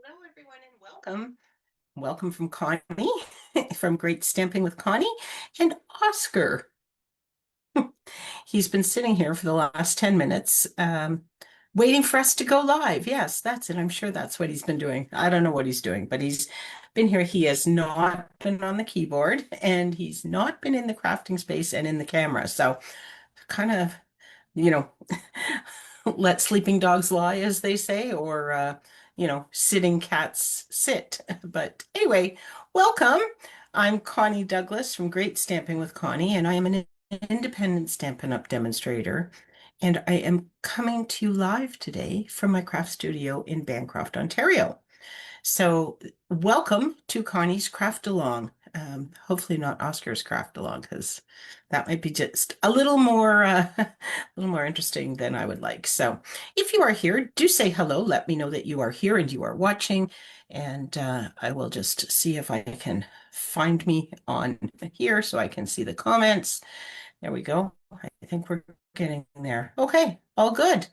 Hello, everyone, and welcome. Welcome from Connie, from Great Stamping with Connie, and Oscar. He's been sitting here for the last 10 minutes, waiting for us to go live. Yes, that's it. I'm sure that's what he's been doing. I don't know what he's doing, but he's been here. He has not been on the keyboard, and he's not been in the crafting space and in the camera. So, kind of, you know, let sleeping dogs lie, as they say, or sitting cats sit. But anyway, welcome. I'm Connie Douglas from Great Stamping with Connie, and I am an independent Stampin' Up! Demonstrator. And I am coming to you live today from my craft studio in Bancroft, Ontario. So, welcome to Connie's Craft Along. Hopefully not Oscar's Craft Along, because that might be just a little more, a little more interesting than I would like. So, if you are here, do say hello. Let me know that you are here and you are watching, and I will just see if I can find me on here so I can see the comments. There we go. I think we're getting there. Okay, all good.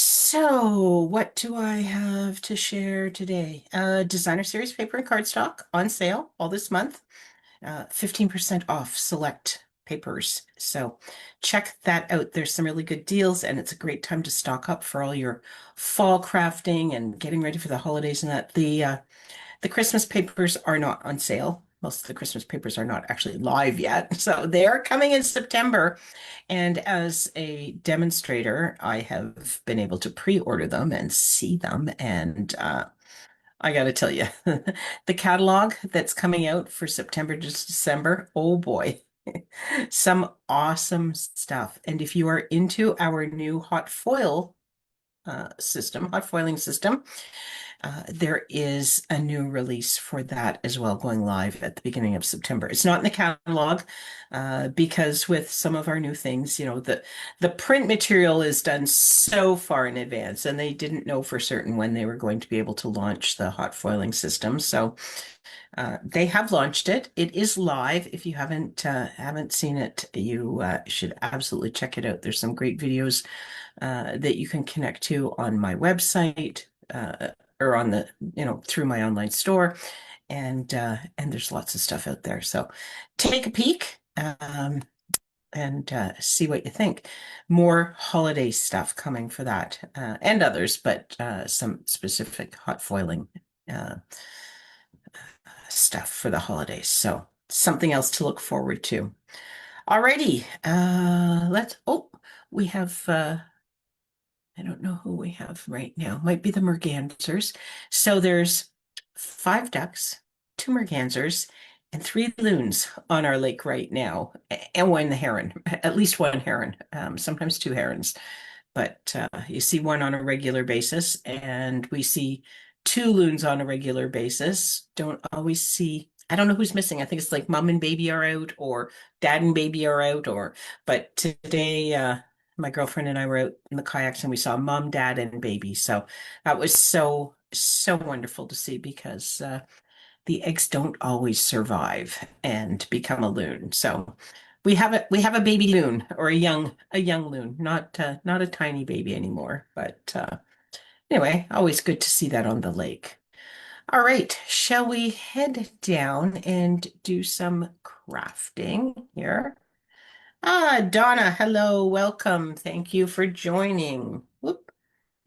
So, what do I have to share today? Designer Series paper and cardstock on sale all this month. 15% off select papers. So, check that out. There's some really good deals, and it's a great time to stock up for all your fall crafting and getting ready for the holidays and that. The Christmas papers are not on sale. Most of the Christmas papers are not actually live yet. So they are coming in September. And as a demonstrator, I have been able to pre-order them and see them. And I got to tell you, the catalog that's coming out for September to December, oh boy, some awesome stuff. And if you are into our new hot foiling system, there is a new release for that as well, going live at the beginning of September. It's not in the catalog because with some of our new things, the print material is done so far in advance, and they didn't know for certain when they were going to be able to launch the hot foiling system. So they have launched it. It is live. If you haven't seen it, you should absolutely check it out. There's some great videos that you can connect to on my website. Or on through my online store, and there's lots of stuff out there. So take a peek and see what you think. More holiday stuff coming for that and others, but some specific hot foiling uh, stuff for the holidays. So something else to look forward to. Alrighty, we have I don't know who we have right now. Might be the mergansers. So there's 5 ducks, 2 mergansers, and 3 loons on our lake right now, and one heron, at least one heron, sometimes 2 herons. But you see one on a regular basis, and we see 2 loons on a regular basis. Don't always see. I don't know who's missing. I think it's like mom and baby are out, or dad and baby are out, but today, my girlfriend and I were out in the kayaks and we saw mom, dad, and baby. So that was so, so wonderful to see because the eggs don't always survive and become a loon. So we have a baby loon or a young loon, not a tiny baby anymore. But anyway, always good to see that on the lake. All right, shall we head down and do some crafting here? Donna, hello, welcome. Thank you for joining. Whoop,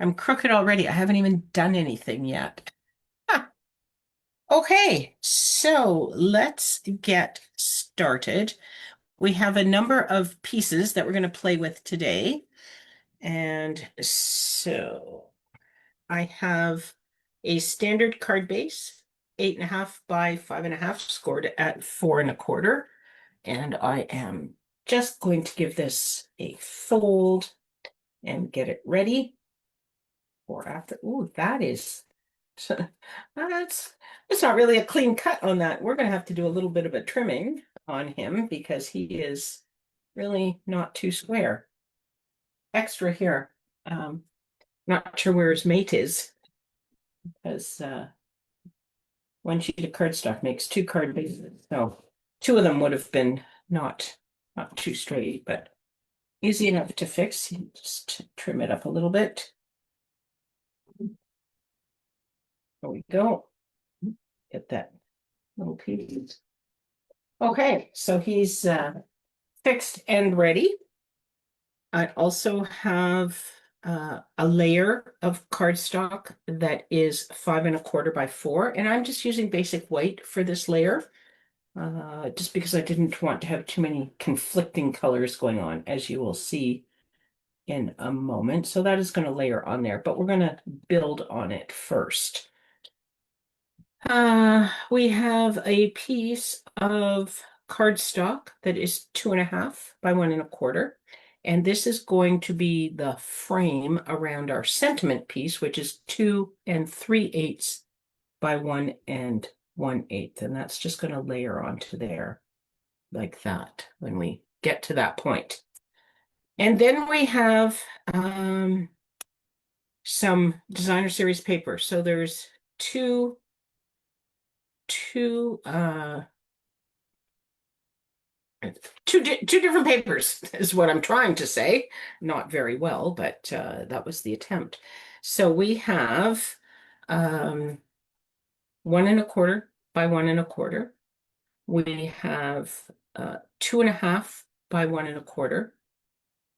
I'm crooked already. I haven't even done anything yet. Ah, okay, so let's get started. We have a number of pieces that we're going to play with today. And so I have a standard card base, 8.5 by 5.5, scored at 4 1/4. And I am just going to give this a fold and get it ready for after. Ooh, that is, that's, it's not really a clean cut on that. We're going to have to do a little bit of a trimming on him because he is really not too square. Extra here. Um, Not sure where his mate is because one sheet of cardstock makes 2 card bases. So 2 of them would have been not too straight, but easy enough to fix. You just trim it up a little bit. There we go. Get that little piece. Okay, so he's fixed and ready. I also have a layer of cardstock that is 5¼ by 4, and I'm just using basic white for this layer, just because I didn't want to have too many conflicting colors going on, as you will see in a moment. So that is going to layer on there, but we're going to build on it first. We have a piece of cardstock that is 2½ by 1¼ and this is going to be the frame around our sentiment piece, which is 2�3/8 by 1⅛, and that's just going to layer onto there like that when we get to that point. And then we have some designer series paper. So there's two two different papers is what I'm trying to say. Not very well, but that was the attempt. So we have 1¼ by 1¼ we have 2½ by 1¼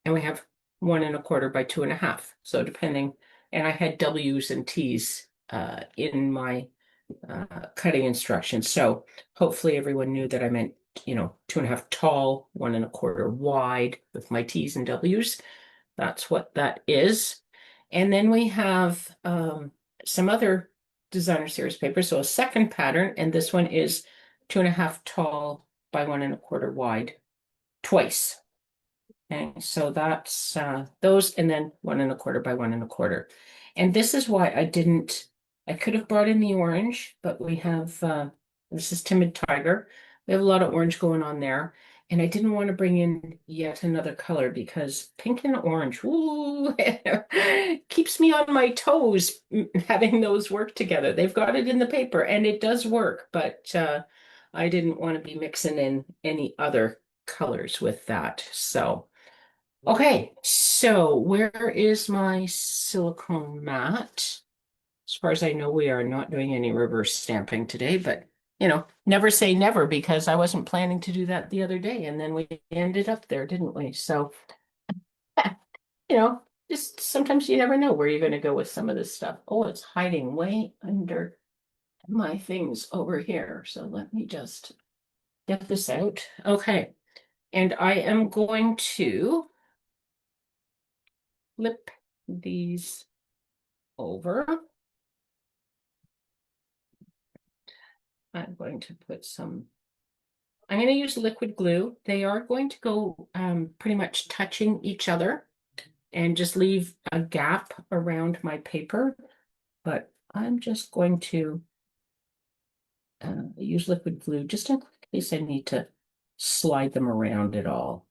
and we have 1¼ by 2½. So depending, and I had W's and T's in my cutting instructions. So hopefully everyone knew that I meant, 2½ tall, 1¼ wide with my T's and W's. That's what that is. And then we have some other designer series paper. So a second pattern, and this one is 2½ tall by 1¼ wide twice. Okay, so that's those, and then 1¼ by 1¼ And this is why I could have brought in the orange, but we have, this is Timid Tiger. We have a lot of orange going on there. And I didn't want to bring in yet another color because pink and orange, ooh, keeps me on my toes having those work together. They've got it in the paper and it does work, but I didn't want to be mixing in any other colors with that. So, okay, so where is my silicone mat? As far as I know, we are not doing any reverse stamping today, but never say never because I wasn't planning to do that the other day and then we ended up there, didn't we? So, you know, just sometimes you never know where you're going to go with some of this stuff. Oh, it's hiding way under my things over here. So let me just get this out. Okay. And I am going to flip these over. I'm going to put I'm going to use liquid glue. They are going to go pretty much touching each other and just leave a gap around my paper. But I'm just going to use liquid glue just in case I need to slide them around at all.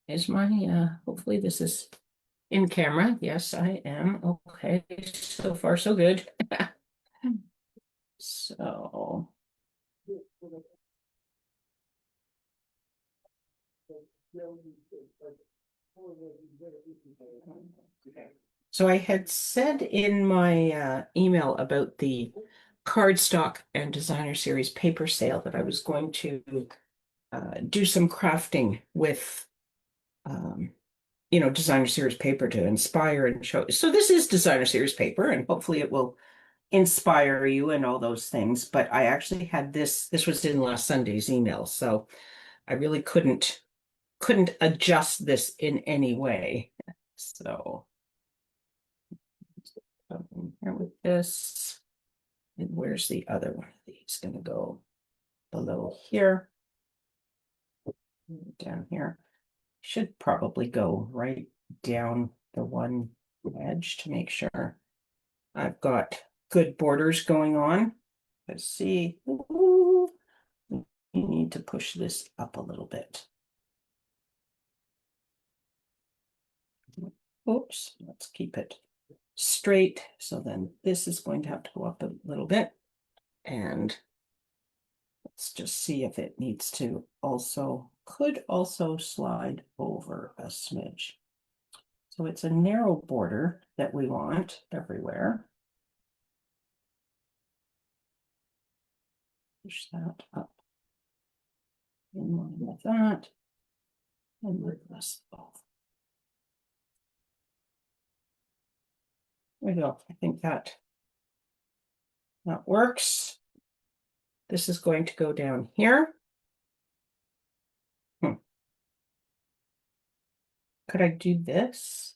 Is hopefully this is in camera. Yes, I am. Okay, so far so good. So. So I had said in my email about the cardstock and designer series paper sale that I was going to do some crafting with designer series paper to inspire and show. So this is designer series paper, and hopefully it will inspire you and all those things. But I actually had this was in last Sunday's email, so I really couldn't adjust this in any way. So in here with this. And where's the other one of these going to go? Below here. Down here. Should probably go right down the one edge to make sure I've got good borders going on. Let's see. Ooh, we need to push this up a little bit. Oops, let's keep it straight. So then this is going to have to go up a little bit. And let's just see if it needs to could also slide over a smidge. So it's a narrow border that we want everywhere. Push that up in line with that. And move this off. There we go. I think that works. This is going to go down here. Could I do this?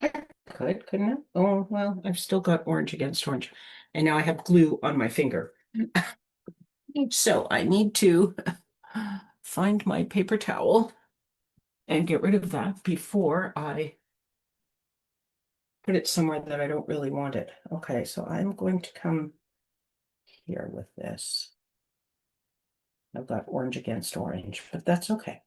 I could, couldn't I? Oh, well, I've still got orange against orange. And now I have glue on my finger. So I need to find my paper towel and get rid of that before I put it somewhere that I don't really want it. Okay, so I'm going to come here with this. I've got orange against orange, but that's okay.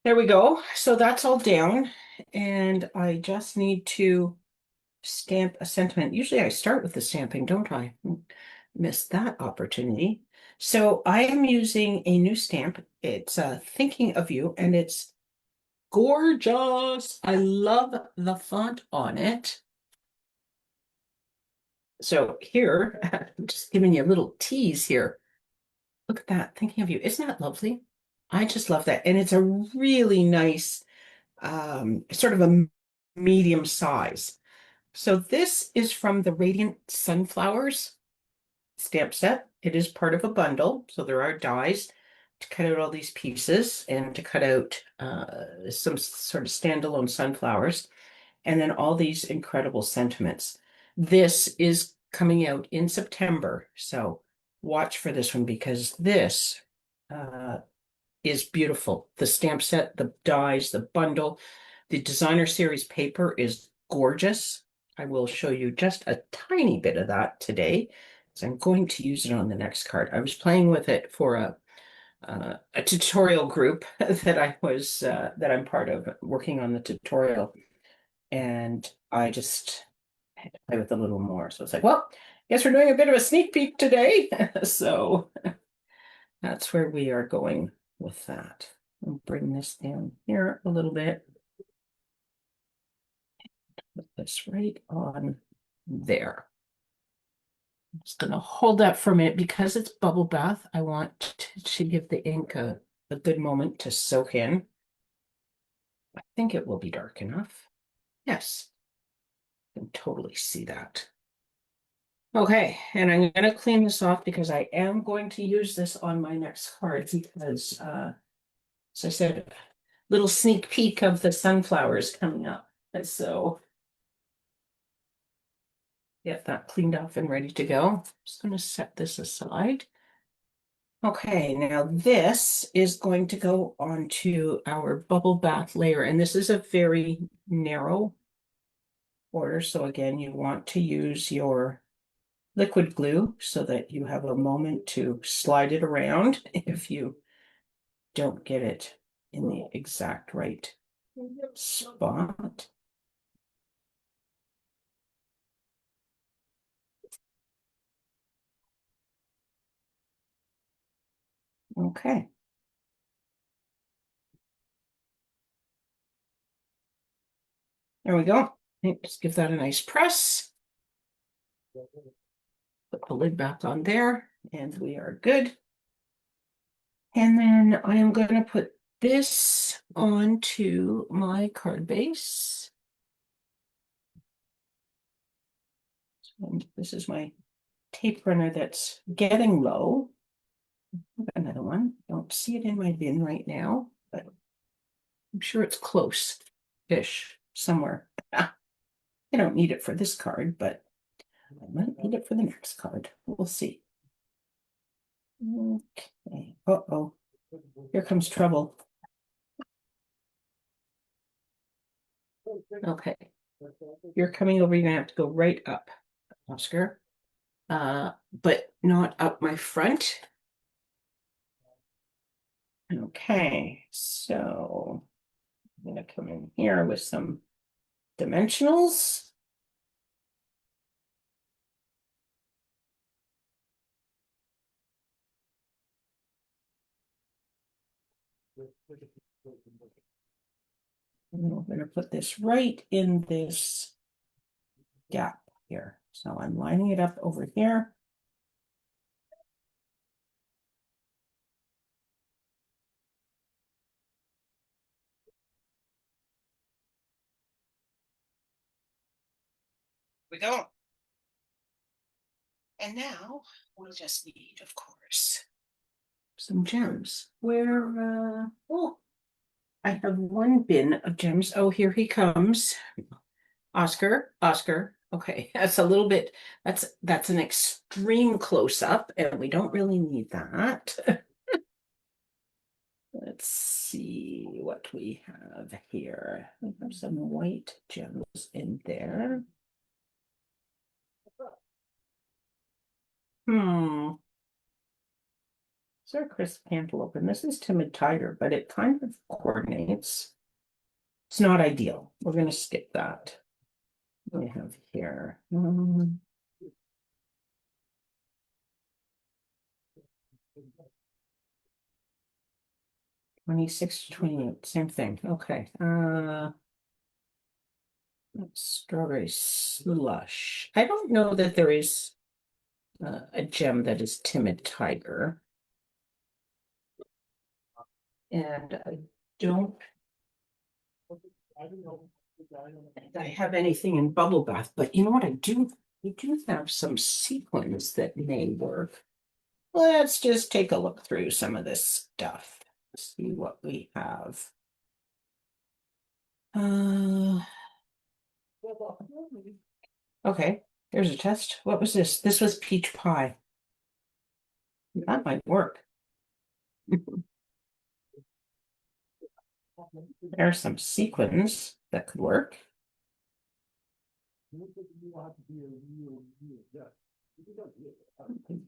There we go. So that's all down, and I just need to stamp a sentiment. Usually I start with the stamping, don't I? Missed that opportunity. So I am using a new stamp. It's Thinking of You, and it's gorgeous. I love the font on it. So here, I'm just giving you a little tease here. Look at that, Thinking of You. Isn't that lovely? I just love that. And it's a really nice, sort of a medium size. So this is from the Radiant Sunflowers stamp set. It is part of a bundle. So there are dies to cut out all these pieces and to cut out some sort of standalone sunflowers. And then all these incredible sentiments. This is coming out in September. So watch for this one because this is beautiful. The stamp set, the dies, the bundle, the designer series paper is gorgeous. I will show you just a tiny bit of that today. So I'm going to use it on the next card. I was playing with it for a tutorial group that I'm part of, working on the tutorial, and I just had to play with it a little more. So it's like, well, guess we're doing a bit of a sneak peek today. So that's where we are going with that. I'll bring this down here a little bit. Put this right on there. I'm just going to hold that for a minute because it's bubble bath. I want to give the ink a good moment to soak in. I think it will be dark enough. Yes, I can totally see that. Okay, and I'm going to clean this off because I am going to use this on my next card because, as I said, little sneak peek of the sunflowers coming up. And so get that cleaned off and ready to go. Just going to set this aside. Okay, now this is going to go onto our bubble bath layer, and this is a very narrow border. So again, you want to use your liquid glue so that you have a moment to slide it around if you don't get it in the exact right spot. Okay. There we go. Just give that a nice press. Put the lid back on there, and we are good. And then I am going to put this onto my card base. And this is my tape runner that's getting low. Another one. Don't see it in my bin right now, but I'm sure it's close-ish somewhere. I don't need it for this card, but I might need it for the next card. We'll see. Okay. Uh-oh. Here comes trouble. Okay. You're coming over. You're gonna have to go right up, Oscar. But not up my front. Okay, so I'm gonna come in here with some dimensionals. And we're going to put this right in this gap here. So I'm lining it up over here. We go. And now we'll just need, of course, some gems. Oh, I have one bin of gems. Oh, here he comes. Oscar, Oscar. Okay, that's a little bit, that's an extreme close up, and we don't really need that. Let's see what we have here. We have some white gems in there. Is there a crisp cantaloupe? And this is timid tiger, but it kind of coordinates. It's not ideal. We're going to skip that. We have here. 26 to 28, same thing. Okay. Strawberry slush. I don't know that there is a gem that is timid tiger. And I don't think I have anything in bubble bath, but you know what I do? We do have some sequins that may work. Let's just take a look through some of this stuff. See what we have. Okay, there's a test. What was this? This was peach pie. That might work. There are some sequins that could work.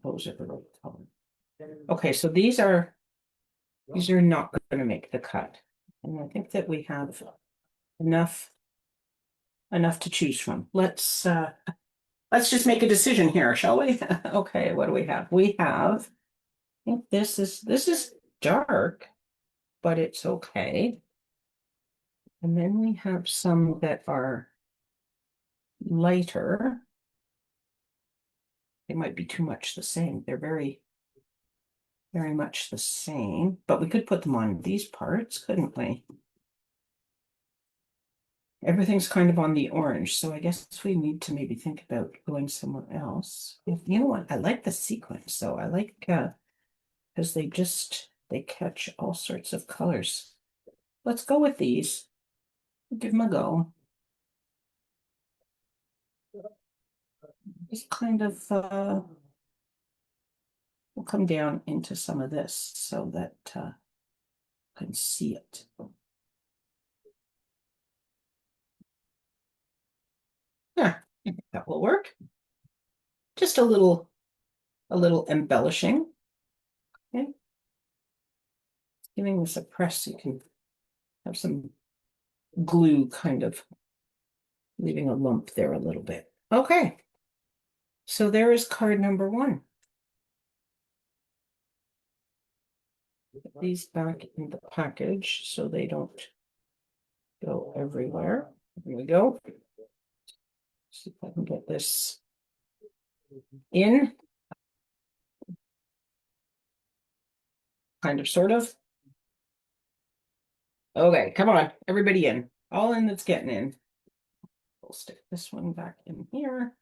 Those are the right color. Okay, so these are not going to make the cut. And I think that we have enough to choose from. Let's just make a decision here, shall we? Okay, what do we have? We have, I think this is dark, but it's okay. And then we have some that are lighter. They might be too much the same. They're very, very much the same, but we could put them on these parts, couldn't we? Everything's kind of on the orange, so I guess we need to maybe think about going somewhere else. You know what? I like the sequence, so I like because they catch all sorts of colors. Let's go with these. Give them a go. Just kind of we'll come down into some of this so that I can see it. Yeah, I think that will work. Just a little embellishing. Okay. Giving this a press so you can have some glue kind of leaving a lump there a little bit. Okay. So there is card number 1. Put these back in the package so they don't go everywhere. Here we go. See if I can get this in. Kind of, sort of. Okay, come on, everybody in. All in that's getting in. We'll stick this one back in here.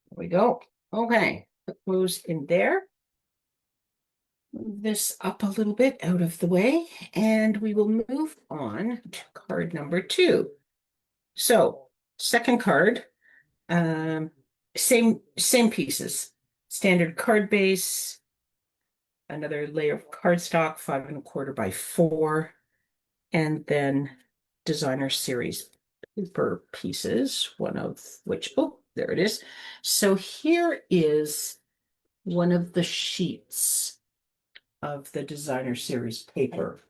There we go. Okay, put those in there. Move this up a little bit out of the way, and we will move on to card number 2. So, second card, same pieces. Standard card base, another layer of cardstock, 5 1/4 by 4, and then designer series paper pieces, one of which, oh, there it is. So here is one of the sheets of the designer series paper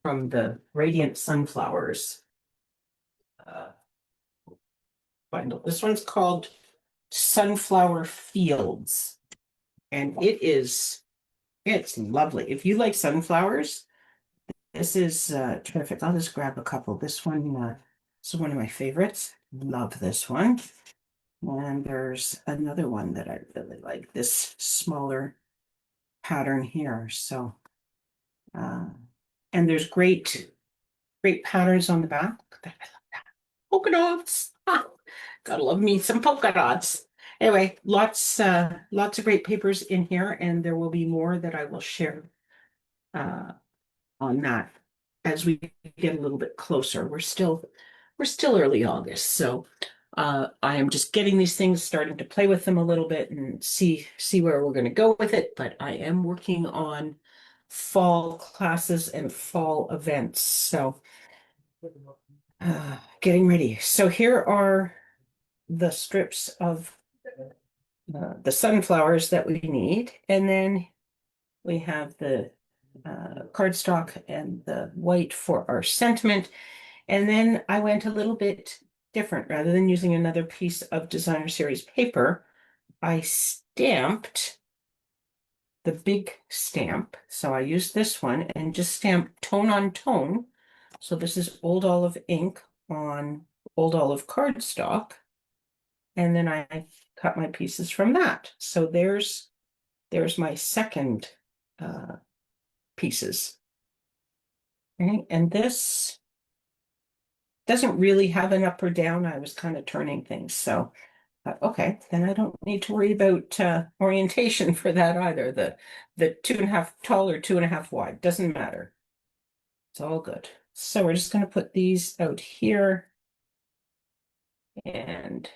from the Radiant Sunflowers bundle. This one's called Sunflower Fields, and it is It's lovely. If you like sunflowers, this is terrific. I'll just grab a couple. This is one of my favorites. Love this one. And there's another one that I really like, this smaller pattern here. So, uh, and there's great patterns on the back. I love that. Polka dots. Ah, gotta love me some polka dots. Anyway, lots of great papers in here, and there will be more that I will share uh, on that as we get a little bit closer. We're still early August, so I am just getting these things, starting to play with them a little bit and see where we're going to go with it. But I am working on fall classes and fall events, so getting ready. So here are the strips of the sunflowers that we need, and then we have the cardstock and the white for our sentiment. And then I went a little bit different. Rather than using another piece of designer series paper, I stamped the big stamp. So I used this one and just stamped tone on tone. So this is Old Olive ink on Old Olive cardstock. And then I cut my pieces from that. So there's my second uh, pieces. Okay, and this doesn't really have an up or down. I was kind of turning things. So, okay, then I don't need to worry about orientation for that either. The 2.5 tall or 2.5 wide, doesn't matter. It's all good. So we're just going to put these out here and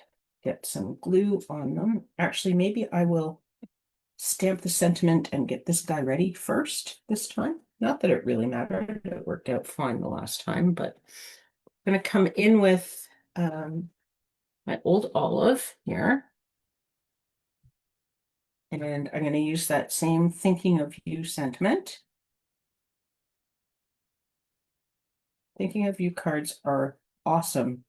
get some glue on them. Actually, maybe I will stamp the sentiment and get this guy ready first this time. Not that it really mattered. It worked out fine the last time, but I'm going to come in with my Old Olive here. And I'm going to use that same thinking of you sentiment. Thinking of you cards are awesome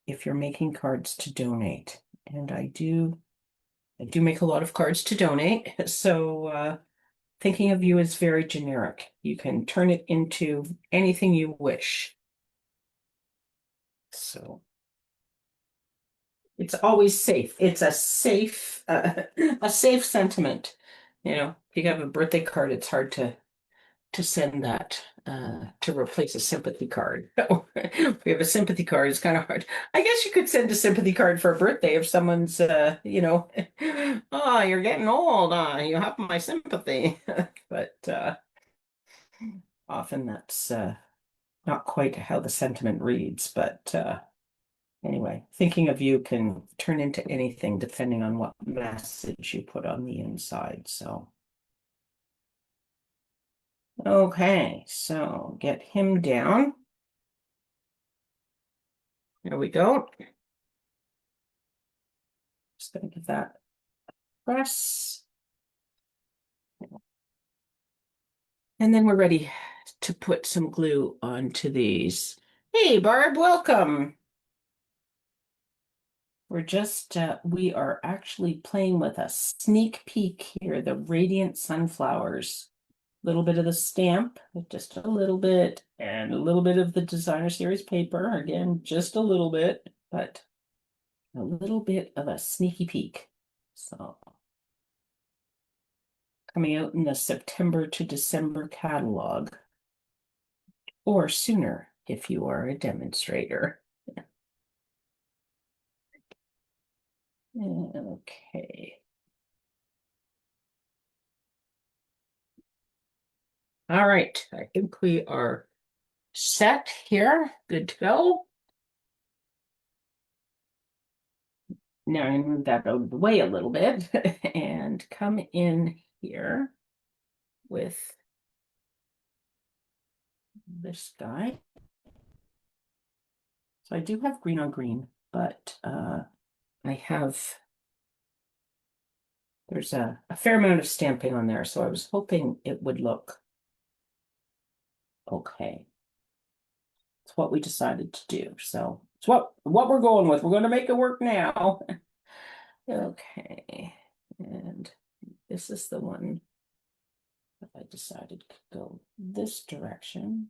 if you're making cards to donate. And I do make a lot of cards to donate. So thinking of you is very generic. You can turn it into anything you wish. So it's always safe. It's a safe sentiment. You know, if you have a birthday card, it's hard to send that to replace a sympathy card. If we have a sympathy card, it's kind of hard. I guess you could send a sympathy card for a birthday if someone's, oh, you're getting old. You have my sympathy. But often that's not quite how the sentiment reads. But anyway, thinking of you can turn into anything depending on what message you put on the inside. So. Okay, so get him down. There we go. Just gonna give that a press. And then we're ready to put some glue onto these. Hey, Barb, welcome. We are actually playing with a sneak peek here, the Radiant Sunflowers. A little bit of the stamp, just a little bit, and a little bit of the designer series paper. Again, just a little bit, but a little bit of a sneaky peek. So coming out in the September to December catalog, or sooner if you are a demonstrator. Okay. All right, I think we are set here, good to go. Now I'm gonna move that out of the way a little bit and come in here with this guy. So I do have green on green, but there's a fair amount of stamping on there, so I was hoping it would look okay. It's what we decided to do. So it's what we're going with. We're going to make it work now. Okay. And this is the one If I decided to go this direction.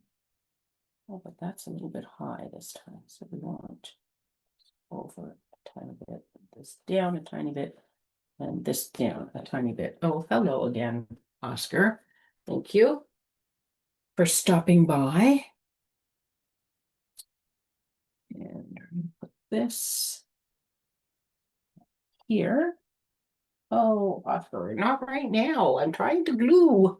Oh, but that's a little bit high this time, so we want over a tiny bit, this down a tiny bit, and this down a tiny bit. Oh, hello again, Oscar. Thank you for stopping by. And put this here. Oh, Oscar, not right now. I'm trying to glue.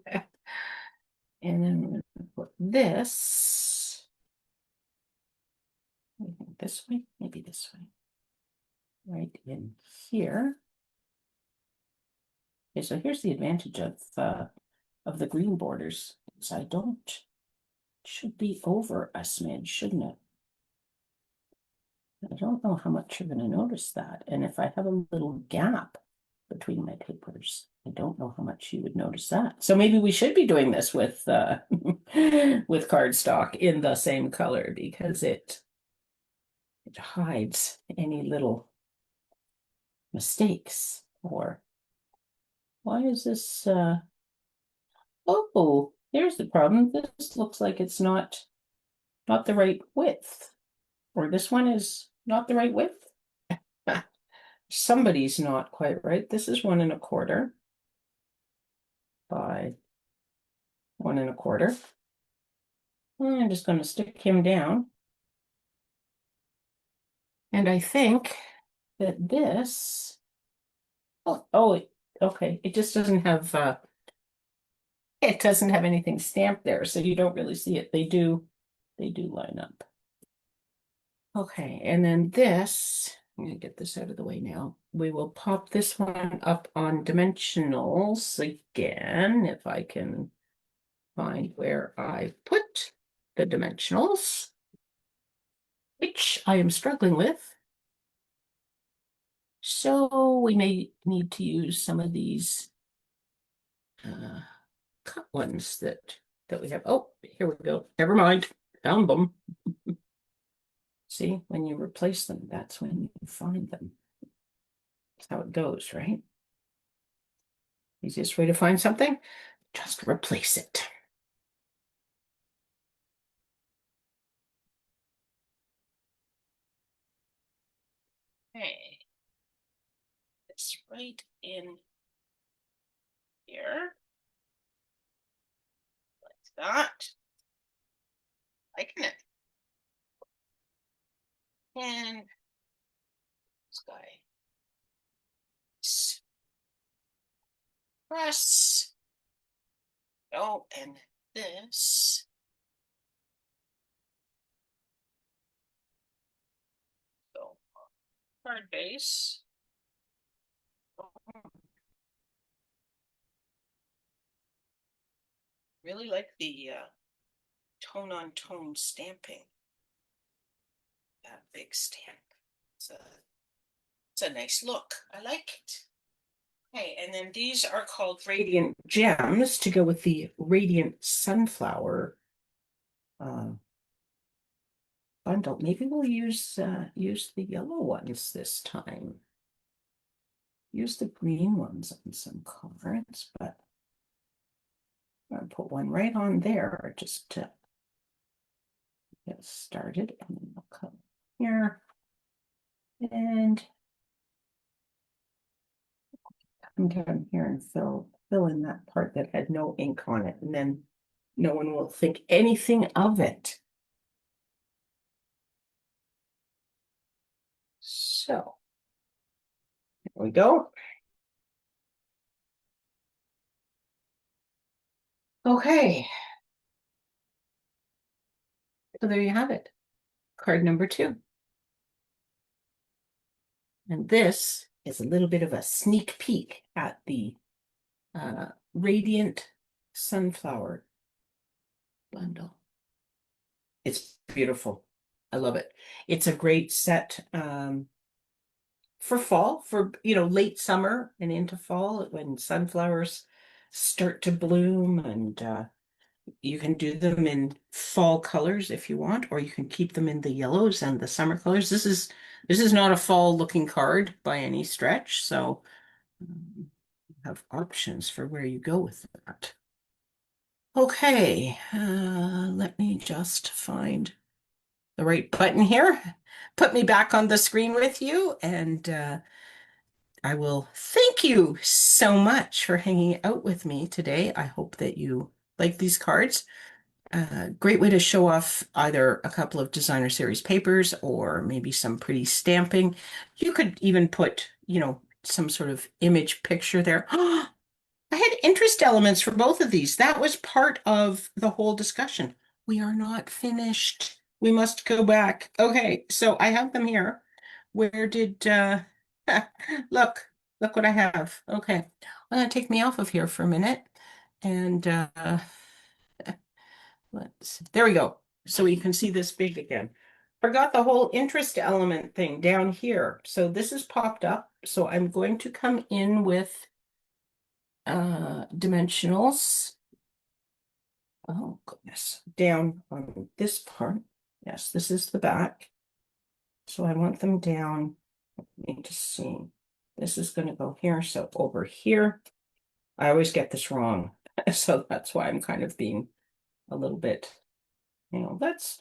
And then we're going to put this, I think this way, maybe this way, right in here. Okay, so here's the advantage of the green borders. So I don't, should be over a smidge, shouldn't it? I don't know how much you're going to notice that. And if I have a little gap between my papers, I don't know how much you would notice that. So maybe we should be doing this with with cardstock in the same color because it hides any little mistakes. Or why is this oh, there's the problem. This looks like it's not the right width. Or this one is not the right width. Somebody's not quite right. This is 1 1/4 by 1 1/4. I'm just going to stick him down. And I think that this, oh, okay, it just doesn't have, it doesn't have anything stamped there, so you don't really see it. They do line up. Okay, and then this, I'm going to get this out of the way now. We will pop this one up on dimensionals again, if I can find where I put the dimensionals, which I am struggling with. So we may need to use some of these cut ones that we have. Oh, here we go. Never mind. Found them. See, when you replace them, that's when you find them. That's how it goes, right? Easiest way to find something, just replace it. Okay. It's right in here. Like that. Liking it. And this guy. Press. Oh, and this. So card base. Really like the tone on tone stamping. That big stamp. It's a nice look. I like it. Okay, and then these are called Radiant Gems to go with the Radiant Sunflower bundle. Maybe we'll use the yellow ones this time. Use the green ones on some cards, but I'm going to put one right on there just to get started. And then I'll come here and come down here and fill in that part that had no ink on it, and then no one will think anything of it. So there we go. Okay. So there you have it. Card number 2. And this is a little bit of a sneak peek at the Radiant Sunflower bundle. It's beautiful. I love it. It's a great set for fall, for late summer and into fall when sunflowers start to bloom, and you can do them in fall colors if you want, or you can keep them in the yellows and the summer colors. This is not a fall looking card by any stretch, so you have options for where you go with that. Okay, let me just find the right button here. Put me back on the screen with you, and I will thank you so much for hanging out with me today. I hope that you like these cards. Great way to show off either a couple of designer series papers or maybe some pretty stamping. You could even put, some sort of image picture there. I had interest elements for both of these. That was part of the whole discussion. We are not finished. We must go back. Okay, so I have them here. Where did look, look what I have. Okay. I'm gonna take me off of here for a minute. And there we go. So you can see this big again. Forgot the whole interest element thing down here. So this is popped up. So I'm going to come in with dimensionals. Oh goodness, down on this part. Yes, this is the back. So I want them down. Need to see. This is going to go here. So over here. I always get this wrong. So that's why I'm kind of being a little bit, let's,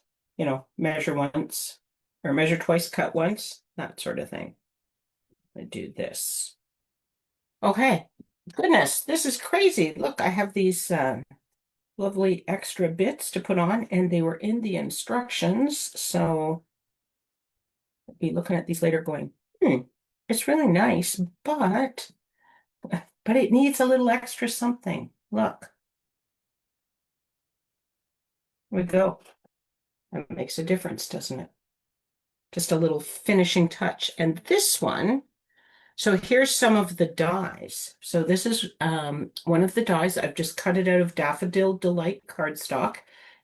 measure once or measure twice, cut once, that sort of thing. I do this. Okay. Goodness, this is crazy. Look, I have these lovely extra bits to put on, and they were in the instructions. So I'll be looking at these later going, it's really nice, but it needs a little extra something. Look, here we go. That makes a difference, doesn't it? Just a little finishing touch. And this one, so here's some of the dies. So this is one of the dies. I've just cut it out of Daffodil Delight cardstock,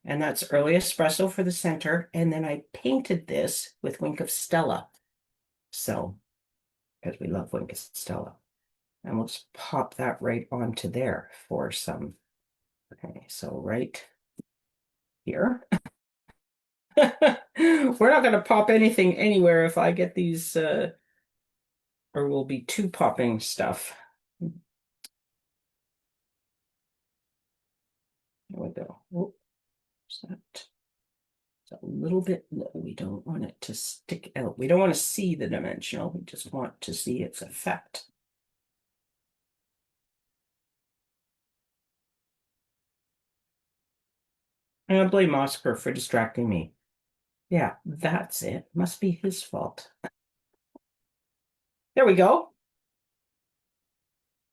and that's early espresso for the center. And then I painted this with Wink of Stella. So, because we love Wink of Stella. And we'll just pop that right onto there for some. Okay, so right here. We're not going to pop anything anywhere if I get these, or we'll be two popping stuff. There we go. Whoop. That? It's a little bit low. We don't want it to stick out. We don't want to see the dimensional. We just want to see its effect. I'm gonna blame Oscar for distracting me. Yeah, that's it. Must be his fault. There we go.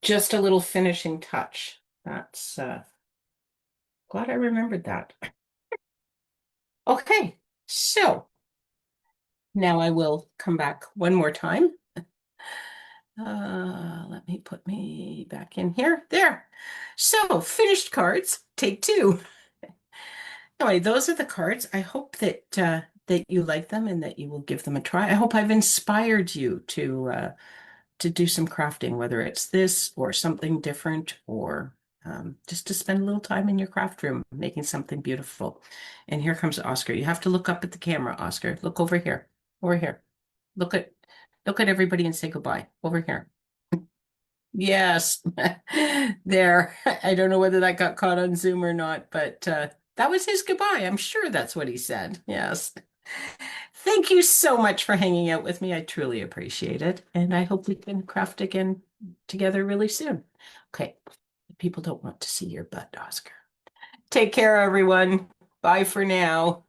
Just a little finishing touch. That's glad I remembered that. Okay, so now I will come back one more time. Let me put me back in here. There. So, finished cards, take two. Anyway, those are the cards. I hope that you like them and that you will give them a try. I hope I've inspired you to do some crafting, whether it's this or something different, or just to spend a little time in your craft room making something beautiful. And here comes Oscar. You have to look up at the camera, Oscar. Look over here. Over here. Look at look at everybody and say goodbye. Over here. Yes. There. I don't know whether that got caught on Zoom or not, but that was his goodbye. I'm sure that's what he said. Yes. Thank you so much for hanging out with me. I truly appreciate it. And I hope we can craft again together really soon. Okay. People don't want to see your butt, Oscar. Take care, everyone. Bye for now.